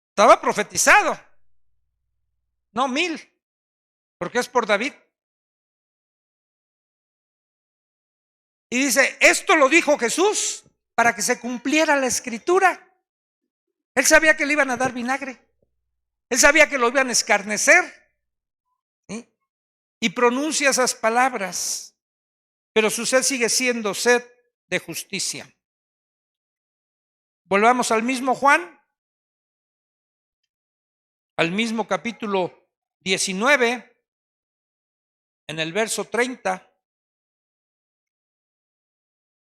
Estaba profetizado, no 1000, porque es por David. Y dice, esto lo dijo Jesús para que se cumpliera la escritura. Él sabía que le iban a dar vinagre. Él sabía que lo iban a escarnecer. ¿Sí? Y pronuncia esas palabras. Pero su sed sigue siendo sed de justicia. Volvamos al mismo Juan. Al mismo capítulo 19. En el verso 30.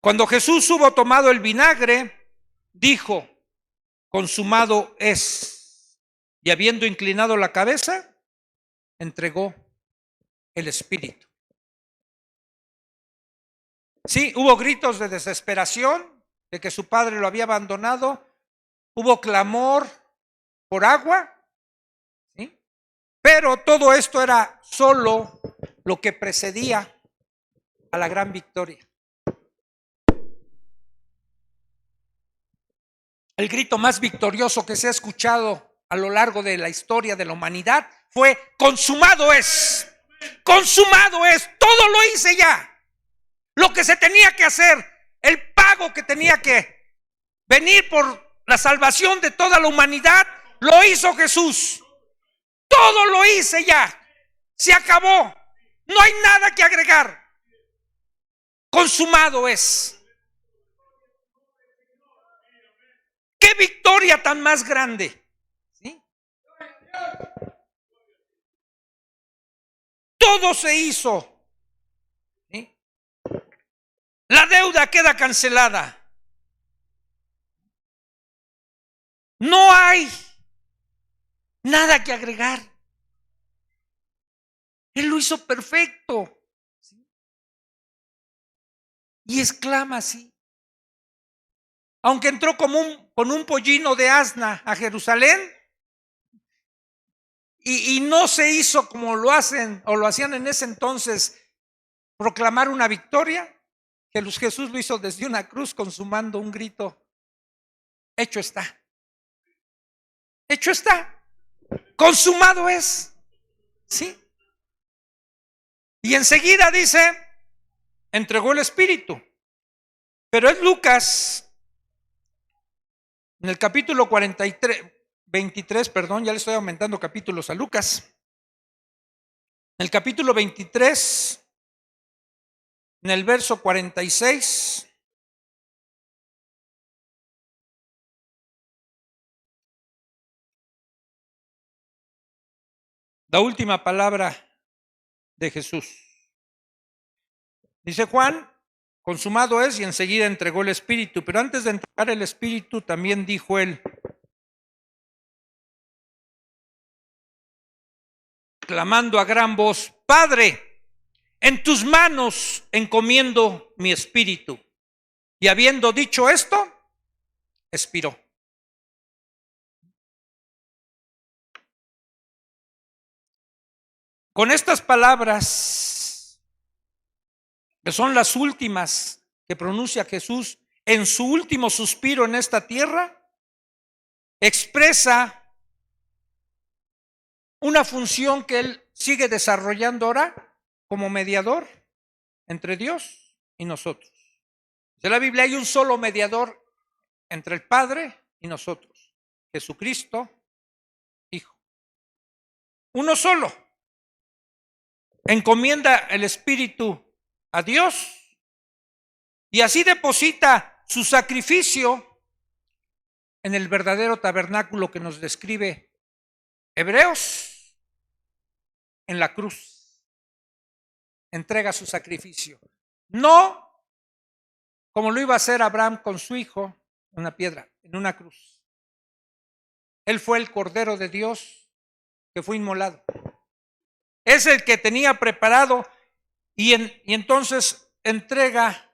Cuando Jesús hubo tomado el vinagre, dijo, consumado es. y habiendo inclinado la cabeza, entregó el espíritu. Sí, hubo gritos de desesperación, de que su padre lo había abandonado, hubo clamor por agua, ¿sí? Pero todo esto era solo lo que precedía a la gran victoria. El grito más victorioso que se ha escuchado a lo largo de la historia de la humanidad fue: consumado es, consumado es, todo lo hice ya. Lo que se tenía que hacer, el pago que tenía que venir por la salvación de toda la humanidad, lo hizo Jesús. Todo lo hice ya, se acabó, no hay nada que agregar. Consumado es. ¡Qué victoria tan más grande! ¿Sí? Todo se hizo. ¿Sí? La deuda queda cancelada. No hay nada que agregar. Él lo hizo perfecto. ¿Sí? Y exclama así. Aunque entró con un pollino de asna a Jerusalén y no se hizo como lo hacen o lo hacían en ese entonces, proclamar una victoria, que Jesús lo hizo desde una cruz consumando un grito: hecho está. Hecho está. Consumado es. ¿Sí? Y enseguida dice, entregó el espíritu. Pero es Lucas, en el capítulo 23, ya le estoy aumentando capítulos a Lucas. En el capítulo 23, en el verso 46. La última palabra de Jesús. Dice Juan, consumado es, y enseguida entregó el espíritu. Pero antes de entregar el espíritu también dijo él, clamando a gran voz: Padre, en tus manos encomiendo mi espíritu. Y habiendo dicho esto, expiró. Con estas palabras, que son las últimas que pronuncia Jesús en su último suspiro en esta tierra, expresa una función que él sigue desarrollando ahora como mediador entre Dios y nosotros. En la Biblia hay un solo mediador entre el Padre y nosotros: Jesucristo, Hijo. Uno solo. Encomienda el espíritu a Dios y así deposita su sacrificio en el verdadero tabernáculo que nos describe Hebreos, en la cruz. Entrega su sacrificio. No como lo iba a hacer Abraham con su hijo, una piedra, en una cruz. Él fue el Cordero de Dios que fue inmolado. Es el que tenía preparado y entonces entrega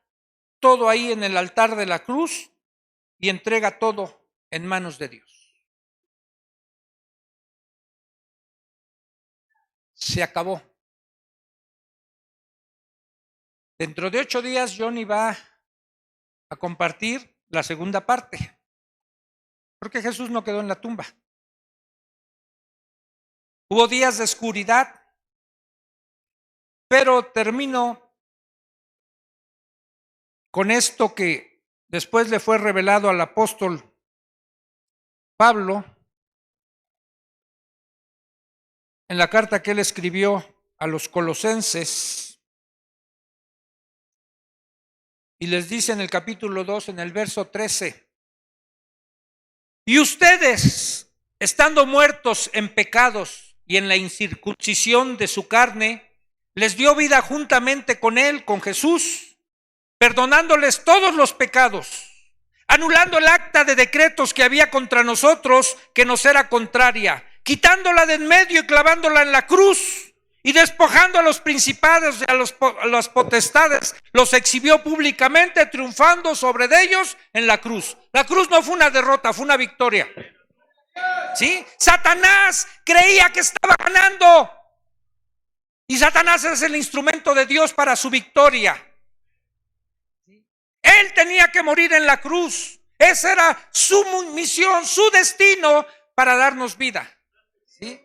todo ahí en el altar de la cruz y entrega todo en manos de Dios. Se acabó. Dentro de 8 días Johnny va a compartir la segunda parte, porque Jesús no quedó en la tumba. Hubo días de oscuridad, pero termino con esto que después le fue revelado al apóstol Pablo en la carta que él escribió a los colosenses. Y les dice en el capítulo 2, en el verso 13: y ustedes, estando muertos en pecados y en la incircuncisión de su carne, les dio vida juntamente con él, con Jesús, perdonándoles todos los pecados, anulando el acta de decretos que había contra nosotros, que nos era contraria, quitándola de en medio y clavándola en la cruz, y despojando a los principados y a las potestades, los exhibió públicamente, triunfando sobre ellos en la cruz. La cruz no fue una derrota, fue una victoria. ¿Sí? Satanás creía que estaba ganando, y Satanás es el instrumento de Dios para su victoria. Él tenía que morir en la cruz. Esa era su misión, su destino para darnos vida. ¿Sí?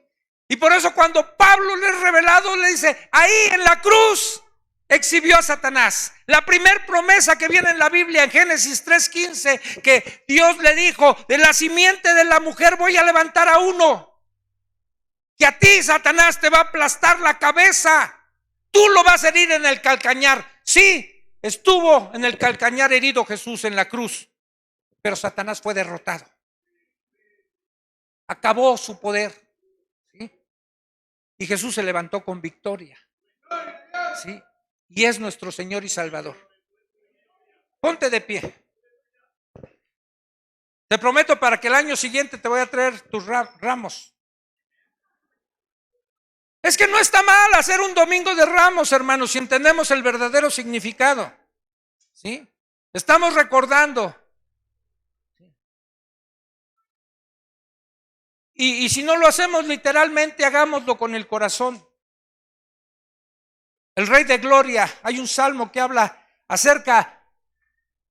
Y por eso cuando Pablo le es revelado, le dice, ahí en la cruz exhibió a Satanás. La primer promesa que viene en la Biblia, en Génesis 3:15, que Dios le dijo, de la simiente de la mujer voy a levantar a uno, que a ti, Satanás, te va a aplastar la cabeza. Tú lo vas a herir en el calcañar. Sí, estuvo en el calcañar herido Jesús en la cruz, pero Satanás fue derrotado. Acabó su poder. ¿Sí? Y Jesús se levantó con victoria. ¿Sí? Y es nuestro Señor y Salvador. Ponte de pie. Te prometo para que el año siguiente te voy a traer tus ramos. Es que no está mal hacer un domingo de ramos, hermanos, si entendemos el verdadero significado. ¿Sí? Estamos recordando. Y si no lo hacemos literalmente, hagámoslo con el corazón. El Rey de Gloria, hay un salmo que habla acerca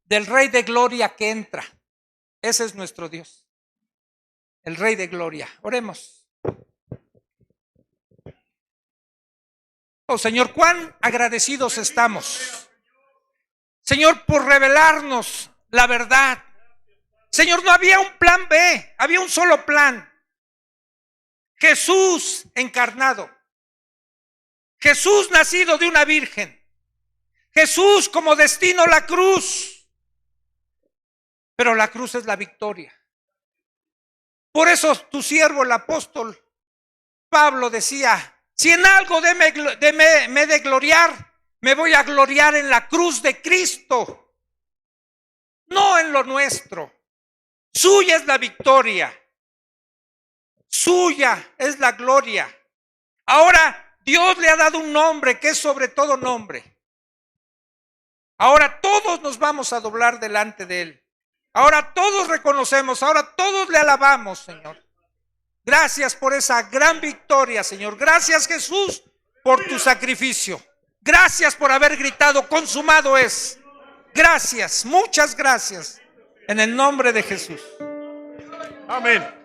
del Rey de Gloria que entra. Ese es nuestro Dios, el Rey de Gloria. Oremos. Oh Señor, cuán agradecidos estamos, Señor, por revelarnos la verdad. Señor, no había un plan B, había un solo plan. Jesús encarnado, Jesús nacido de una virgen, Jesús como destino la cruz, pero la cruz es la victoria. Por eso tu siervo el apóstol Pablo decía, si en algo me he de gloriar, me voy a gloriar en la cruz de Cristo, no en lo nuestro. Suya es la victoria, suya es la gloria. Ahora Dios le ha dado un nombre que es sobre todo nombre. Ahora todos nos vamos a doblar delante de Él. Ahora todos reconocemos, ahora todos le alabamos, Señor. Gracias por esa gran victoria, Señor. Gracias, Jesús, por tu sacrificio. Gracias por haber gritado, consumado es. Gracias, muchas gracias. En el nombre de Jesús. Amén.